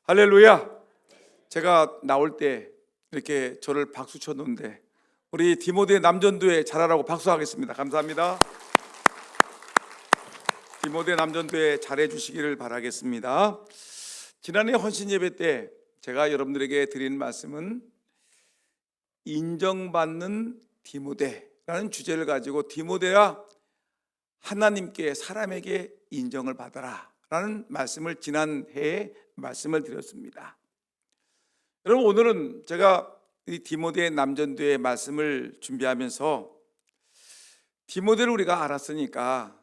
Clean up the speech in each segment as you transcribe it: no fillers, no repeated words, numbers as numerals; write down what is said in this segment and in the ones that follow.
할렐루야. 제가 나올 때 이렇게 저를 박수 쳤는데 우리 디모데 남전도회 잘하라고 박수하겠습니다. 감사합니다. 디모데 남전도회 잘해 주시기를 바라겠습니다. 지난해 헌신 예배 때 제가 여러분들에게 드린 말씀은 인정받는 디모데라는 주제를 가지고 디모데야 하나님께 사람에게 인정을 받아라 라는 말씀을 지난해에 말씀을 드렸습니다. 여러분, 오늘은 제가 이 디모데 남전도의 말씀을 준비하면서 디모데를 우리가 알았으니까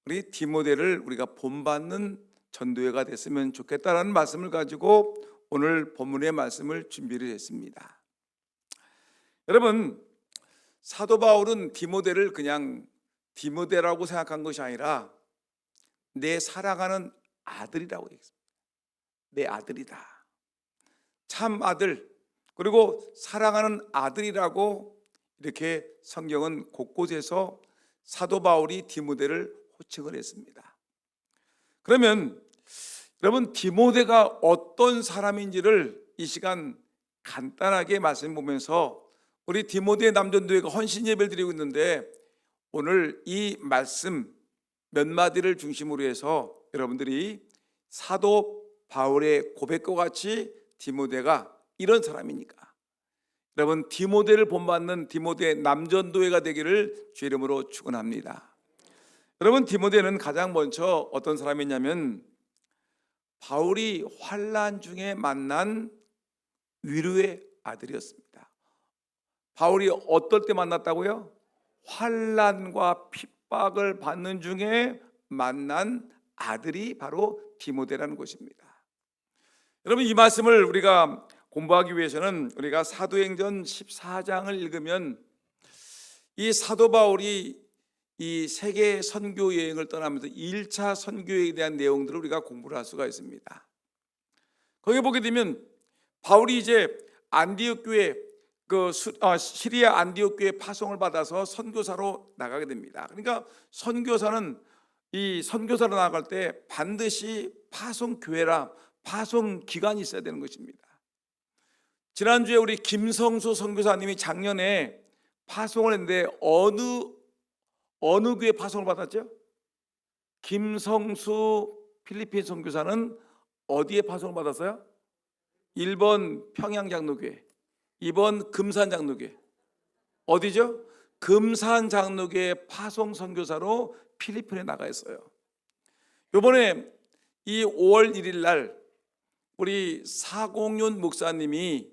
우리 디모데를 우리가 본받는 전도회가 됐으면 좋겠다라는 말씀을 가지고 오늘 본문의 말씀을 준비를 했습니다. 여러분, 사도 바울은 디모데를 그냥 디모데라고 생각한 것이 아니라 내 사랑하는 아들이라고 얘기했습니다. 내 아들이다, 참 아들, 그리고 사랑하는 아들이라고 이렇게 성경은 곳곳에서 사도 바울이 디모데를 호칭을 했습니다. 그러면 여러분, 디모데가 어떤 사람인지를 이 시간 간단하게 말씀 보면서 우리 디모데 남전도회가 헌신 예배를 드리고 있는데 오늘 이 말씀 몇 마디를 중심으로 해서 여러분들이 사도 바울의 고백과 같이 디모데가 이런 사람이니까 여러분, 디모데를 본받는 디모데 남전도회가 되기를 주 이름으로 축원합니다. 여러분, 디모데는 가장 먼저 어떤 사람이냐면 바울이 환난 중에 만난 위로의 아들이었습니다. 바울이 어떨 때 만났다고요? 환난과 핍박을 받는 중에 만난 아들이 바로 디모데라는 것입니다. 여러분, 이 말씀을 우리가 공부하기 위해서는 우리가 사도행전 14장을 읽으면 이 사도 바울이 이 세계 선교 여행을 떠나면서 1차 선교에 대한 내용들을 우리가 공부를 할 수가 있습니다. 거기 보게 되면 바울이 이제 안디옥 교회 시리아 안디옥 교회 파송을 받아서 선교사로 나가게 됩니다. 그러니까 선교사는 이 선교사로 나갈 때 반드시 파송 교회라 파송 기간이 있어야 되는 것입니다. 지난주에 우리 김성수 선교사님이 작년에 파송을 했는데 어느 교회 파송을 받았죠? 김성수 필리핀 선교사는 어디에 파송을 받았어요? 1번 평양장로교회, 2번 금산장로교회. 어디죠? 금산장로교회 파송 선교사로 필리핀에 나가 있어요. 이번에 이 5월 1일 날 우리 사공윤 목사님이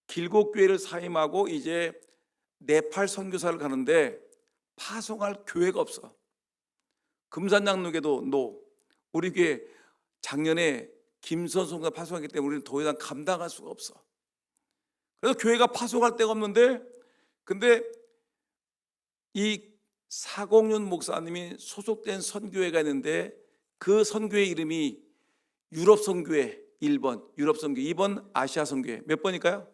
길곡교회를 사임하고 이제 네팔 선교사를 가는데 파송할 교회가 없어. 금산장로교회도 우리 교회 작년에 김선송가 파송하기 때문에 우리는 더 이상 감당할 수가 없어. 그래서 교회가 파송할 데가 없는데, 근데 이 사공윤 목사님이 소속된 선교회가 있는데 그 선교회 이름이 유럽 선교회 1번, 유럽 선교회 2번, 아시아 선교회. 몇 번일까요?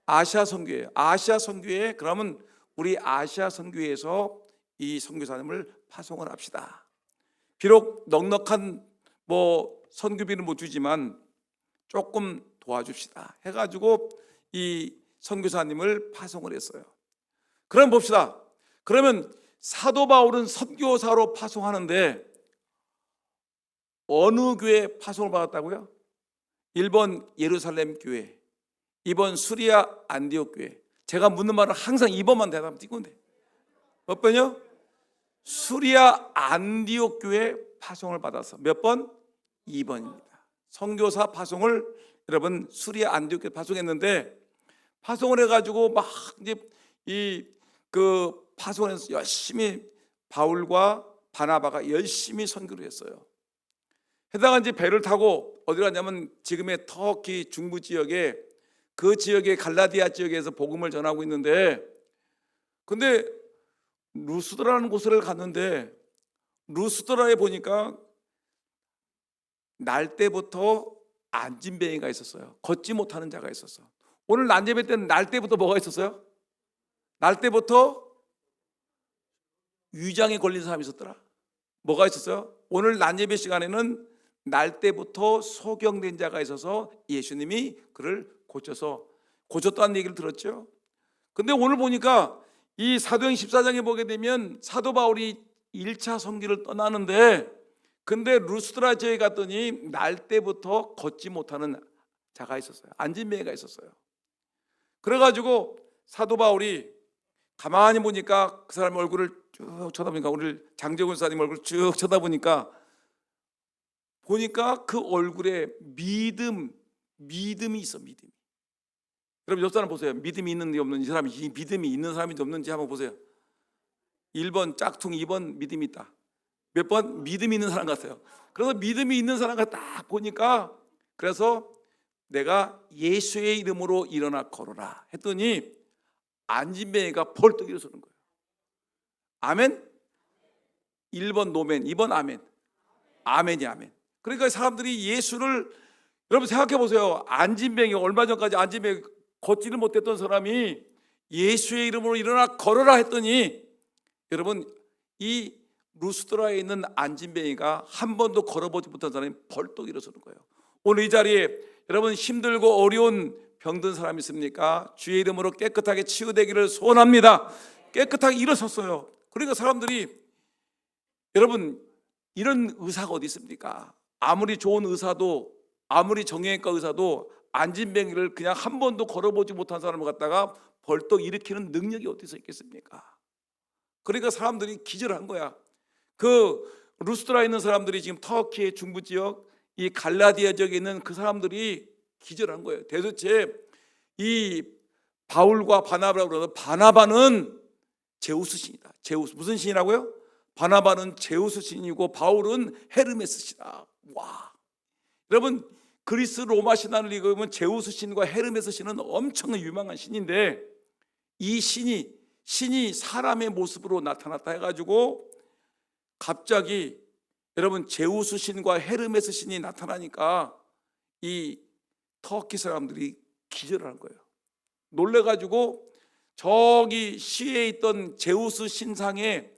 아시아 선교회. 아시아 선교회. 그러면 우리 아시아 선교회에서 이 선교사님을 파송을 합시다. 비록 넉넉한 선교비는 못 주지만 조금 도와줍시다 해가지고 이 선교사님을 파송을 했어요. 그럼 봅시다. 그러면 사도 바울은 선교사로 파송하는데 어느 교회 파송을 받았다고요? 1번 예루살렘 교회, 2번 수리아 안디옥 교회. 제가 묻는 말은 항상 2번만 대답하면 띄건데 몇 번이요? 수리아 안디옥 교회 파송을 받아서 몇 번? 2번입니다. 선교사 파송을 여러분 수리아 안디옥 교회 파송했는데 파송을 해가지고 막 이제 파송을 해서 열심히 바울과 바나바가 열심히 선교를 했어요. 해다가 이제 배를 타고 어디로 갔냐면 지금의 터키 중부 지역에 그 지역의 갈라디아 지역에서 복음을 전하고 있는데, 근데 루스드라는 곳을 갔는데 루스드라에 보니까 날 때부터 안진뱅이가 있었어요. 걷지 못하는 자가 있었어. 오늘 난예배 때는 날 때부터 뭐가 있었어요? 날 때부터 위장에 걸린 사람이 있었더라. 뭐가 있었어요? 오늘 난예배 시간에는 날 때부터 소경된 자가 있어서 예수님이 그를 고쳤다는 얘기를 들었죠. 근데 오늘 보니까 이 사도행 14장에 보게 되면 사도 바울이 1차 선교를 떠나는데, 근데 루스드라 지역에 갔더니 날 때부터 걷지 못하는 자가 있었어요. 안진뱅이가 있었어요. 그래가지고 사도 바울이 가만히 보니까 그 사람 얼굴을 쭉 쳐다보니까, 오늘 장재훈 사님 얼굴 쭉 쳐다보니까 그 얼굴에 믿음이 있어. 믿음이. 여러분 옆 사람 보세요. 믿음이 있는지 없는지, 사람이 믿음이 있는 사람인지 없는지 한번 보세요. 1번 짝퉁, 2번 믿음이 있다. 몇 번? 믿음이 있는 사람 같아요. 그래서 믿음이 있는 사람을 딱 보니까, 그래서 내가 예수의 이름으로 일어나 걸어라 했더니 안진뱅이가 벌떡 일어서는 거예요. 아멘? 1번 노멘, 2번 아멘. 아멘이 아멘. 그러니까 사람들이 예수를, 여러분 생각해 보세요. 안진뱅이, 얼마 전까지 안진뱅이 걷지를 못했던 사람이 예수의 이름으로 일어나 걸어라 했더니, 여러분 이 루스드라에 있는 안진뱅이가 한 번도 걸어보지 못한 사람이 벌떡 일어서는 거예요. 오늘 이 자리에 여러분 힘들고 어려운 병든 사람 있습니까? 주의 이름으로 깨끗하게 치유되기를 소원합니다. 깨끗하게 일어섰어요. 그러니까 사람들이, 여러분 이런 의사가 어디 있습니까? 아무리 좋은 의사도, 아무리 정형외과 의사도 안진뱅이를 그냥 한 번도 걸어보지 못한 사람을 갖다가 벌떡 일으키는 능력이 어디서 있겠습니까? 그러니까 사람들이 기절한 거야. 그 루스드라에 있는 사람들이 지금 터키의 중부 지역, 이 갈라디아 지역에 있는 그 사람들이 기절한 거예요. 도대체 이 바울과 바나바라고 그러는, 바나바는 제우스 신이다. 제우스, 무슨 신이라고요? 바나바는 제우스 신이고 바울은 헤르메스 신이다. 와, 여러분 그리스 로마 신화를 읽으면 제우스 신과 헤르메스 신은 엄청난 유명한 신인데, 이 신이 사람의 모습으로 나타났다 해가지고 갑자기 여러분 제우스 신과 헤르메스 신이 나타나니까 이 터키 사람들이 기절하는 거예요. 놀래가지고 저기 시에 있던 제우스 신상에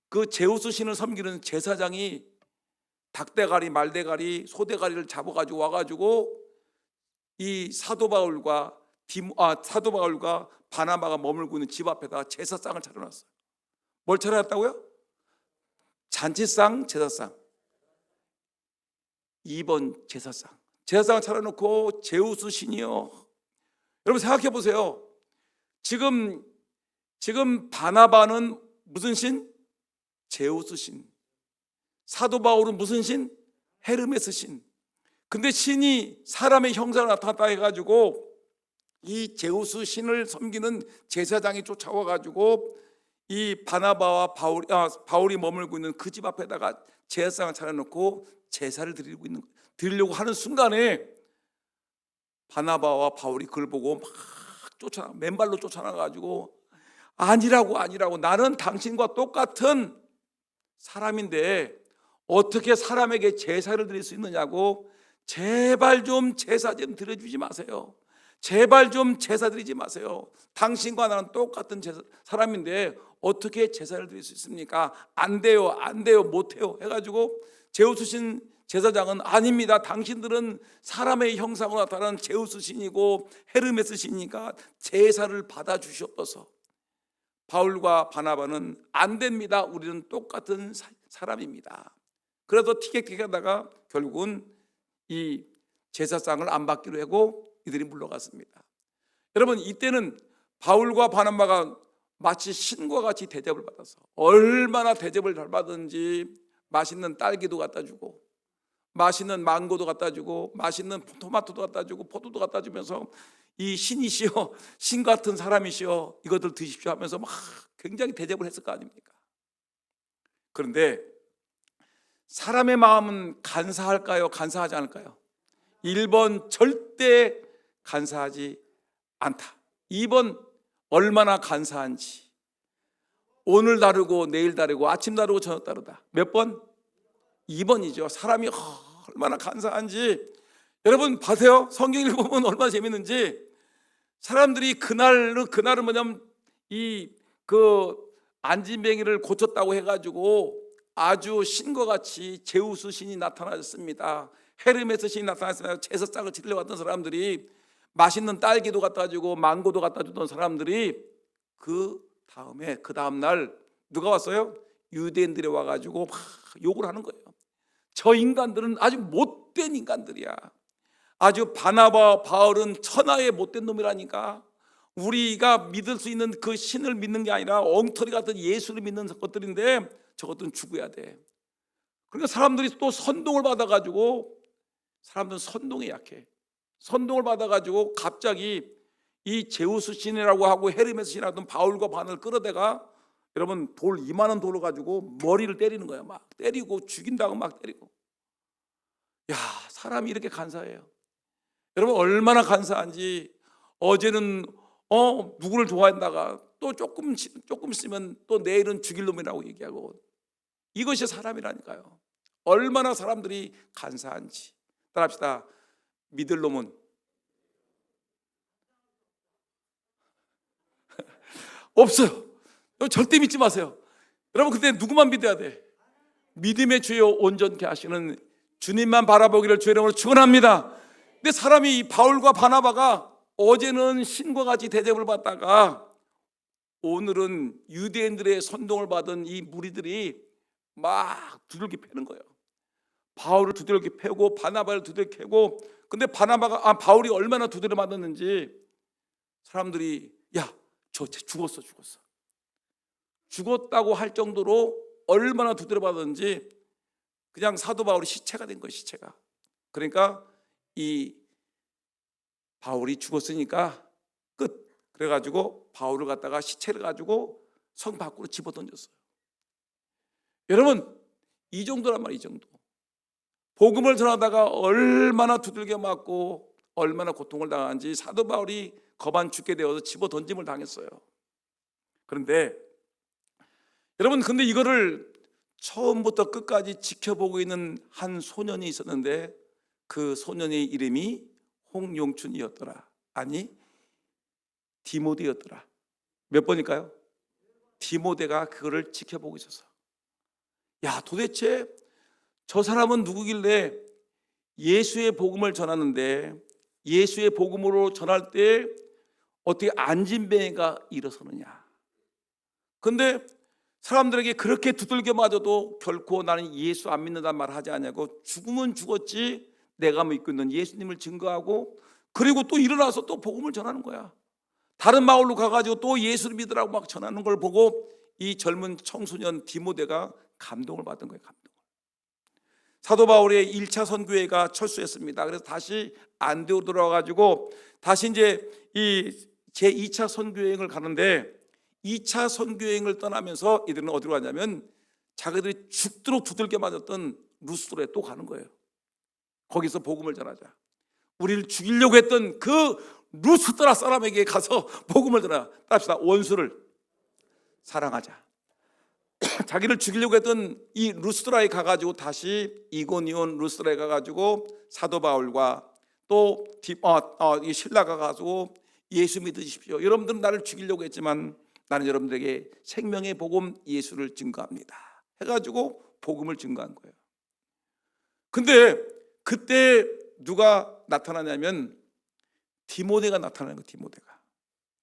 그 제우스 신을 섬기는 제사장이 닭대가리, 말대가리, 소대가리를 잡아가지고 와가지고 이 사도 바울과 바나바가 머물고 있는 집 앞에다가 제사상을 차려놨어요. 뭘 차려놨다고요? 잔치상, 제사상. 2번 제사상을 차려놓고 제우스 신이요. 여러분 생각해 보세요. 지금 바나바는 무슨 신? 제우스 신. 사도 바울은 무슨 신? 헤르메스 신. 근데 신이 사람의 형상으로 나타났다 해가지고 이 제우스 신을 섬기는 제사장이 쫓아와가지고 이 바나바와 바울이 머물고 있는 그 집 앞에다가 제사상을 차려놓고 제사를 드리려고 하는 순간에 바나바와 바울이 그걸 보고 막 맨발로 쫓아나가지고 아니라고, 나는 당신과 똑같은 사람인데 어떻게 사람에게 제사를 드릴 수 있느냐고, 제발 좀 제사 좀 드려주지 마세요. 제발 좀 제사 드리지 마세요. 당신과 나는 똑같은 사람인데 어떻게 제사를 드릴 수 있습니까? 안 돼요, 못해요 해가지고 제우스 신 제사장은 아닙니다. 당신들은 사람의 형상으로 나타나는 제우스 신이고 헤르메스 신이니까 제사를 받아주시옵소서. 바울과 바나바는 안 됩니다. 우리는 똑같은 사람입니다. 그래서 티격태격하다가 결국은 이 제사상을 안 받기로 하고 이들이 물러갔습니다. 여러분 이때는 바울과 바나바가 마치 신과 같이 대접을 받아서, 얼마나 대접을 잘 받은지 맛있는 딸기도 갖다 주고 맛있는 망고도 갖다 주고 맛있는 토마토도 갖다 주고 포도도 갖다 주면서 이 신이시여, 신 같은 사람이시여, 이것들 드십시오 하면서 막 굉장히 대접을 했을 거 아닙니까? 그런데 사람의 마음은 간사할까요? 간사하지 않을까요? 1번 절대 간사하지 않다. 2번 얼마나 간사한지, 오늘 다르고 내일 다르고 아침 다르고 저녁 다르다. 몇 번? 2번이죠. 사람이 얼마나 간사한지. 여러분 봐세요. 성경 읽어보면 얼마나 재밌는지. 사람들이 그날은 뭐냐면 그 안진뱅이를 고쳤다고 해가지고 아주 신과 같이 제우스 신이 나타나셨습니다. 헤르메스 신이 나타났습니다. 제사상을 치르러 왔던 사람들이, 맛있는 딸기도 갖다 주고 망고도 갖다 주던 사람들이, 그 다음 날 누가 왔어요? 유대인들이 와가지고 막 욕을 하는 거예요. 저 인간들은 아주 못된 인간들이야. 아주 바나바 바울은 천하의 못된 놈이라니까. 우리가 믿을 수 있는 그 신을 믿는 게 아니라 엉터리 같은 예수를 믿는 것들인데 저것들은 죽어야 돼. 그러니까 사람들이 또 선동을 받아가지고, 사람들은 선동에 약해. 선동을 받아가지고 갑자기 이 제우스 신이라고 하고 헤르메스 신이라고 하던 바울과 바나바를 끌어대가, 여러분, 이만한 돌을 가지고 머리를 때리는 거야. 막 때리고 죽인다고 막 때리고. 야, 사람이 이렇게 간사해요. 여러분, 얼마나 간사한지. 어제는 누구를 좋아한다가 또 조금 있으면 또 내일은 죽일 놈이라고 얘기하고. 이것이 사람이라니까요. 얼마나 사람들이 간사한지. 따라합시다. 믿을 놈은 없어요. 절대 믿지 마세요. 여러분, 그때 누구만 믿어야 돼? 믿음의 주여 온전케 하시는 주님만 바라보기를 주의 이름으로 축원합니다. 근데 사람이, 이 바울과 바나바가 어제는 신과 같이 대접을 받다가 오늘은 유대인들의 선동을 받은 이 무리들이 막 두들겨 패는 거예요. 바울을 두들겨 패고 바나바를 두들겨 패고. 근데 바울이 얼마나 두드려 맞았는지 사람들이, 야, 저 죽었어. 죽었다고 할 정도로 얼마나 두드려 맞았는지 그냥 사도 바울이 시체가 된 거예요. 시체가. 그러니까 이 바울이 죽었으니까 끝. 그래가지고 바울을 갖다가 시체를 가지고 성 밖으로 집어던졌어요. 여러분, 이 정도란 말이에요. 이 정도. 복음을 전하다가 얼마나 두들겨 맞고 얼마나 고통을 당한지 사도 바울이 거반 죽게 되어서 집어던짐을 당했어요. 그런데 여러분, 근데 이거를 처음부터 끝까지 지켜보고 있는 한 소년이 있었는데 그 소년의 이름이 홍용춘이었더라. 아니, 디모데였더라. 몇 번일까요? 디모데가 그거를 지켜보고 있었어. 야, 도대체 저 사람은 누구길래 예수의 복음을 전하는데, 예수의 복음으로 전할 때 어떻게 안진뱅이가 일어서느냐. 근데 사람들에게 그렇게 두들겨 맞아도 결코 나는 예수 안 믿는다는 말 하지 않냐고, 죽으면 죽었지 내가 믿고 있는 예수님을 증거하고, 그리고 또 일어나서 또 복음을 전하는 거야. 다른 마을로 가가지고 또 예수를 믿으라고 막 전하는 걸 보고 이 젊은 청소년 디모데가 감동을 받은 거예요. 감동을. 사도 바울의 1차 선교회가 철수했습니다. 그래서 다시 안디옥으로 들어와가지고 다시 이제 이 제2차 선교여행을 가는데, 2차 선교여행을 떠나면서 이들은 어디로 가냐면 자기들이 죽도록 두들겨 맞았던 루스드라에 또 가는 거예요. 거기서 복음을 전하자. 우리를 죽이려고 했던 그 루스드라 사람에게 가서 복음을 전하자. 따라합시다. 원수를 사랑하자. 자기를 죽이려고 했던 이 루스드라에 가가지고 다시 이고니온 루스드라에 가가지고 사도 바울과 또 이 신라가 가지고 예수 믿으십시오. 여러분들은 나를 죽이려고 했지만 나는 여러분들에게 생명의 복음 예수를 증거합니다. 해가지고 복음을 증거한 거예요. 근데 그때 누가 나타나냐면 디모데가 나타나는 거예요.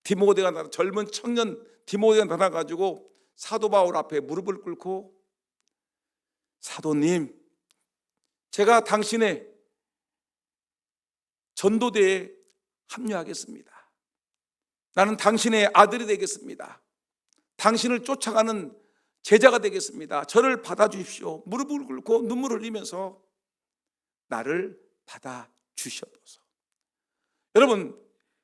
디모데가 젊은 청년 디모데가 나타나가지고 사도 바울 앞에 무릎을 꿇고, 사도님, 제가 당신의 전도대에 합류하겠습니다. 나는 당신의 아들이 되겠습니다. 당신을 쫓아가는 제자가 되겠습니다. 저를 받아주십시오. 무릎을 꿇고 눈물을 흘리면서 나를 받아주시옵소서. 여러분,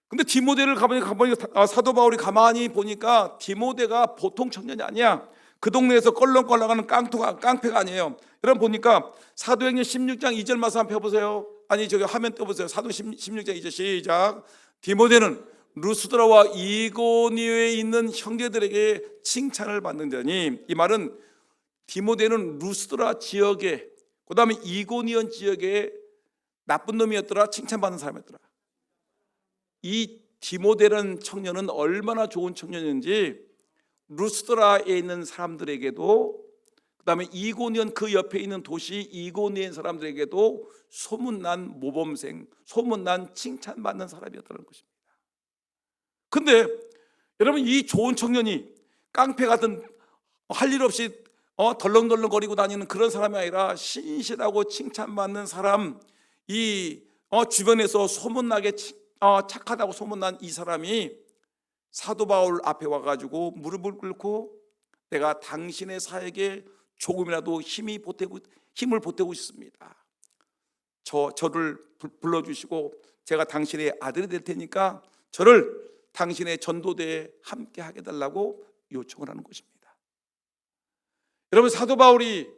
근데 디모데를 가보니 사도 바울이 가만히 보니까 디모데가 보통 청년이 아니야. 그 동네에서 껄렁껄렁하는 깡패가 아니에요. 여러분 보니까 사도행전 16장 2절 말씀 한번 펴보세요. 아니 저기 화면 떼보세요. 사도행전 16장 2절 시작. 디모데는 루스드라와 이고니오에 있는 형제들에게 칭찬을 받는 자니, 이 말은 디모데는 루스드라 지역에, 그 다음에 이고니온 지역에 나쁜 놈이었더라, 칭찬받는 사람이었더라. 이 디모데라는 청년은 얼마나 좋은 청년인지 루스드라에 있는 사람들에게도, 그 그다음에 이고니온 그 옆에 있는 도시 이고니온 사람들에게도 소문난 모범생, 소문난 칭찬받는 사람이었다는 것입니다. 근데 여러분, 이 좋은 청년이 깡패 같은 할 일 없이 덜렁덜렁거리고 다니는 그런 사람이 아니라 신실하고 칭찬받는 사람, 이 주변에서 소문나게 착하다고 소문난 이 사람이 사도 바울 앞에 와가지고 무릎을 꿇고 내가 당신의 사역에 조금이라도 힘을 보태고 싶습니다. 저를 불러주시고 제가 당신의 아들이 될 테니까 저를 당신의 전도대에 함께 하게 달라고 요청을 하는 것입니다. 여러분, 사도 바울이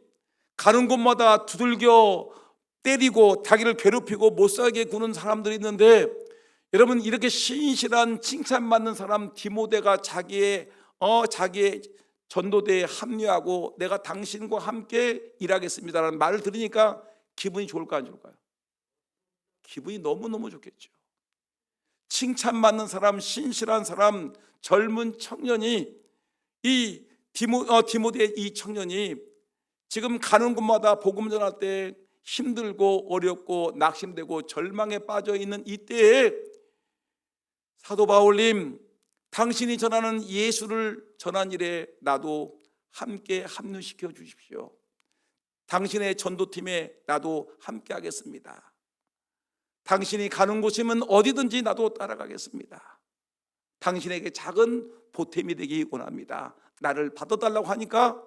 가는 곳마다 두들겨 때리고 자기를 괴롭히고 못살게 구는 사람들이 있는데, 여러분, 이렇게 신실한 칭찬받는 사람 디모데가 자기의 전도대에 합류하고 내가 당신과 함께 일하겠습니다라는 말을 들으니까 기분이 좋을까 안 좋을까요? 기분이 너무너무 좋겠죠. 칭찬받는 사람, 신실한 사람, 젊은 청년이 이 디모데의 이 청년이 지금 가는 곳마다 복음 전할 때 힘들고 어렵고 낙심되고 절망에 빠져 있는 이때에 사도 바울님, 당신이 전하는 예수를 전한 일에 나도 함께 합류시켜 주십시오. 당신의 전도팀에 나도 함께 하겠습니다. 당신이 가는 곳이면 어디든지 나도 따라가겠습니다. 당신에게 작은 보탬이 되기 원합니다. 나를 받아달라고 하니까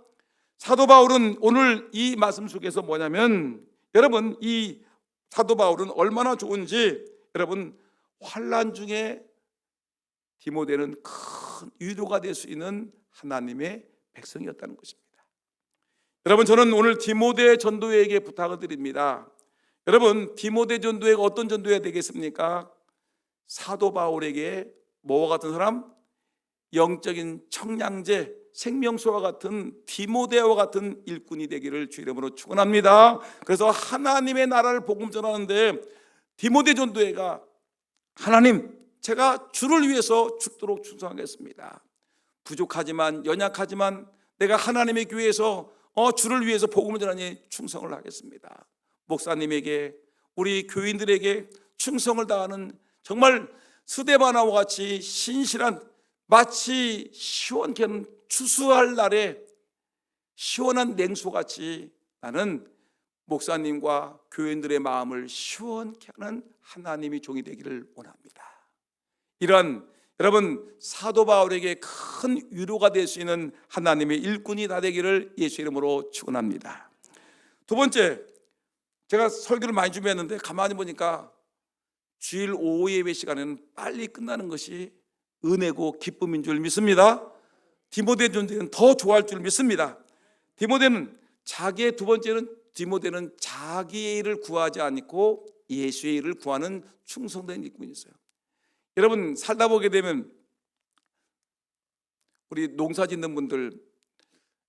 사도 바울은 오늘 이 말씀 속에서 뭐냐면, 여러분, 이 사도 바울은 얼마나 좋은지, 여러분, 환난 중에 디모데는 큰 위로가 될 수 있는 하나님의 백성이었다는 것입니다. 여러분, 저는 오늘 디모데 전도회에게 부탁을 드립니다. 여러분, 디모데 전도회가 어떤 전도회가 되겠습니까? 사도 바울에게 뭐와 같은 사람? 영적인 청량제, 생명수와 같은 디모데와 같은 일꾼이 되기를 주 이름으로 축원합니다. 그래서 하나님의 나라를 복음 전하는데 디모데 전도회가, 하나님, 제가 주를 위해서 죽도록 충성하겠습니다. 부족하지만 연약하지만 내가 하나님의 교회에서 주를 위해서 복음을 전하니 충성을 하겠습니다. 목사님에게, 우리 교인들에게 충성을 다하는 정말 스데바나와 같이 신실한, 마치 시원케 하는 추수할 날에 시원한 냉수같이 나는 목사님과 교인들의 마음을 시원케 하는 하나님의 종이 되기를 원합니다. 이런, 여러분, 사도 바울에게 큰 위로가 될 수 있는 하나님의 일꾼이 다 되기를 예수 이름으로 축원합니다. 두 번째, 제가 설교를 많이 준비했는데 가만히 보니까 주일 오후 예배 시간에는 빨리 끝나는 것이 은혜고 기쁨인 줄 믿습니다. 디모데 전도는 더 좋아할 줄 믿습니다. 디모데는 자기의, 두 번째는 디모데는 자기의 일을 구하지 않고 예수의 일을 구하는 충성된 일꾼이 있어요. 여러분, 살다 보게 되면 우리 농사 짓는 분들,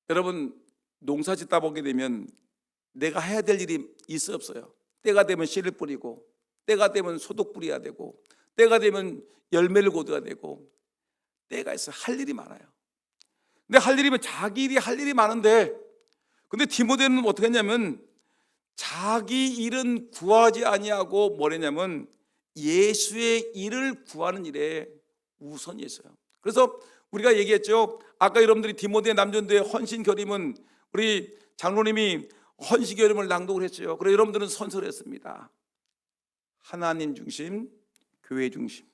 여러분, 농사 짓다 보게 되면 내가 해야 될 일이 있어 없어요? 때가 되면 씨를 뿌리고, 때가 되면 소독 뿌려야 되고, 때가 되면 열매를 거둬야 되고, 때가 있어요. 할 일이 많아요. 근데 할 일이면 자기 일이 할 일이 많은데, 근데 디모데는 어떻게 했냐면 자기 일은 구하지 아니하고 뭐랬냐면 예수의 일을 구하는 일에 우선이 있어요. 그래서 우리가 얘기했죠. 아까 여러분들이 디모데 남전도의 헌신결의문, 우리 장로님이 헌신결의문을 낭독을 했죠. 그래서 여러분들은 선서를 했습니다. 하나님 중심, 교회 중심.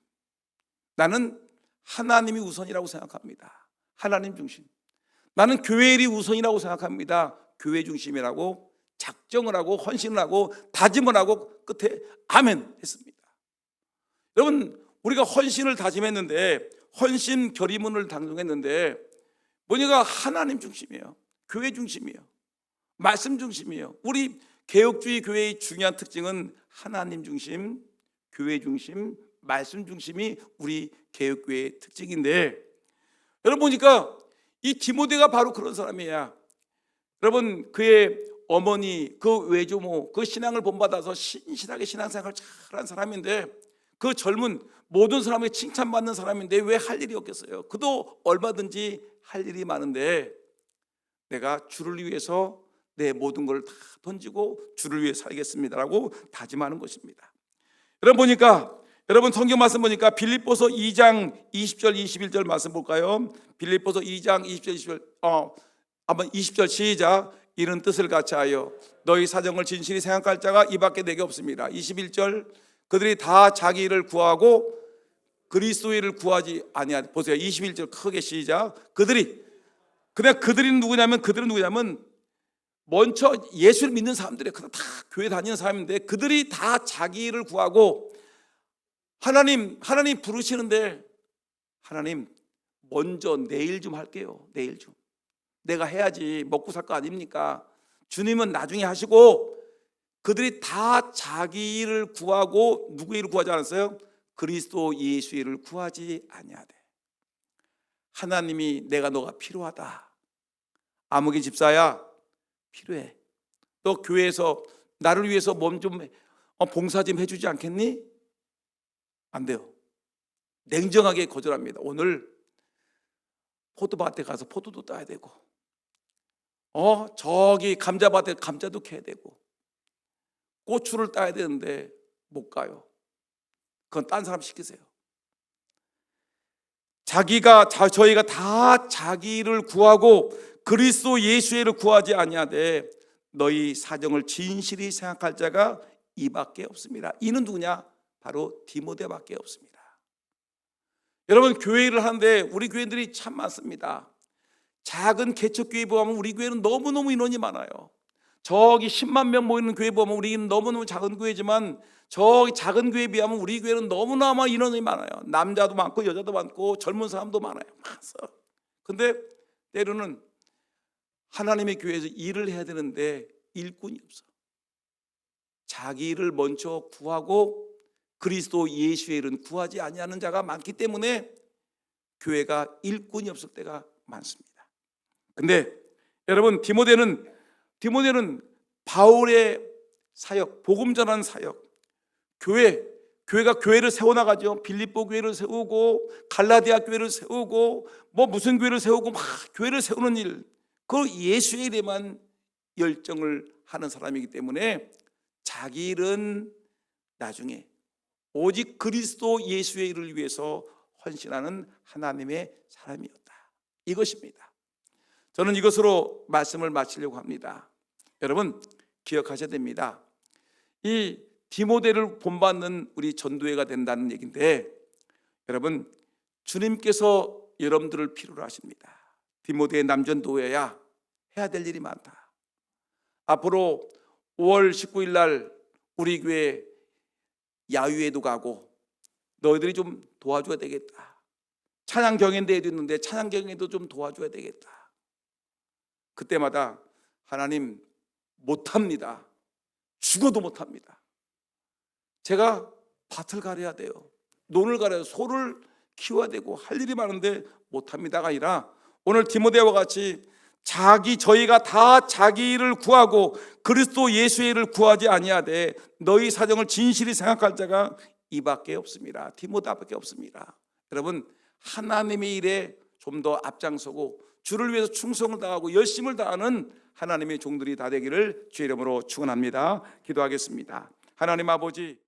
나는 하나님이 우선이라고 생각합니다. 하나님 중심. 나는 교회 일이 우선이라고 생각합니다. 교회 중심이라고 작정을 하고 헌신을 하고 다짐을 하고 끝에 아멘 했습니다. 여러분, 우리가 헌신을 다짐했는데, 헌신 결의문을 당정했는데 뭐냐가 하나님 중심이에요. 교회 중심이에요. 말씀 중심이에요. 우리 개혁주의 교회의 중요한 특징은 하나님 중심, 교회 중심, 말씀 중심이 우리 개혁교회의 특징인데, 여러분 보니까 이 디모데가 바로 그런 사람이야. 여러분, 그의 어머니, 그 외조모, 그 신앙을 본받아서 신실하게 신앙생활을 잘한 사람인데, 그 젊은 모든 사람에게 칭찬받는 사람인데 왜 할 일이 없겠어요? 그도 얼마든지 할 일이 많은데 내가 주를 위해서 내 모든 걸 다 던지고 주를 위해 살겠습니다라고 다짐하는 것입니다. 여러분 보니까, 여러분 성경 말씀 보니까 빌립보서 2장 20절 21절 말씀 볼까요? 빌립보서 2장 20절 21절 한번 20절 시작. 이런 뜻을 같이 하여 너희 사정을 진실히 생각할 자가 이밖에 내게 없습니다. 21절 그들이 다 자기 일을 구하고 그리스도의 일을 구하지 아니하되. 보세요. 21절 크게 시작. 그들이 누구냐면 먼저 예수를 믿는 사람들이에요. 다 교회 다니는 사람인데 그들이 다 자기 일을 구하고 하나님 부르시는데 하나님 먼저 내일 좀 할게요. 내일 좀 내가 해야지 먹고 살 거 아닙니까? 주님은 나중에 하시고 그들이 다 자기 일을 구하고 누구 일을 구하지 않았어요? 그리스도 예수 일을 구하지 아니하되. 하나님이 내가 너가 필요하다. 아무개 집사야 필요해. 너 교회에서 나를 위해서 몸 좀 봉사 좀 해주지 않겠니? 안 돼요. 냉정하게 거절합니다. 오늘 포도밭에 가서 포도도 따야 되고 저기 감자밭에 감자도 캐야 되고 고추를 따야 되는데 못 가요. 그건 딴 사람 시키세요. 저희가 다 자기를 구하고 그리스도 예수의 일을 구하지 아니하되 너희 사정을 진실히 생각할 자가 이밖에 없습니다. 이는 누구냐? 바로 디모데밖에 없습니다. 여러분 교회 일을 하는데 우리 교회들이 참 많습니다. 작은 개척교회 보면 우리 교회는 너무너무 인원이 많아요. 저기 10만 명 모이는 교회 보면 우리는 너무너무 작은 교회지만 저기 작은 교회에 비하면 우리 교회는 너무나 인원이 많아요. 남자도 많고 여자도 많고 젊은 사람도 많아요. 근데 때로는 하나님의 교회에서 일을 해야 되는데 일꾼이 없어. 자기 일을 먼저 구하고 그리스도 예수의 일은 구하지 아니하는 자가 많기 때문에 교회가 일꾼이 없을 때가 많습니다. 근데 여러분 디모데는 바울의 사역, 복음 전하는 사역, 교회가 교회를 세워나가죠. 빌립보 교회를 세우고 갈라디아 교회를 세우고 무슨 교회를 세우고 막 교회를 세우는 일, 그 예수의 일에만 열정을 하는 사람이기 때문에 자기 일은 나중에 오직 그리스도 예수의 일을 위해서 헌신하는 하나님의 사람이었다. 이것입니다. 저는 이것으로 말씀을 마치려고 합니다. 여러분 기억하셔야 됩니다. 이 디모데를 본받는 우리 전도회가 된다는 얘기인데 여러분 주님께서 여러분들을 필요로 하십니다. 디모데의 남전도회야 해야 될 일이 많다. 앞으로 5월 19일 날 우리 교회 야유회도 가고 너희들이 좀 도와줘야 되겠다. 찬양 경연대회도 있는데 찬양 경연도 좀 도와줘야 되겠다. 그때마다 하나님 못합니다. 죽어도 못합니다. 제가 밭을 가려야 돼요. 논을 가려야 소를 키워야 되고 할 일이 많은데 못합니다가 아니라 오늘 디모데와 같이 저희가 다 자기 일을 구하고 그리스도 예수의 일을 구하지 아니하되 너희 사정을 진실히 생각할 자가 이밖에 없습니다. 디모데밖에 없습니다. 여러분 하나님의 일에 좀 더 앞장서고 주를 위해서 충성을 다하고 열심을 다하는 하나님의 종들이 다 되기를 주의 이름으로 축원합니다. 기도하겠습니다. 하나님 아버지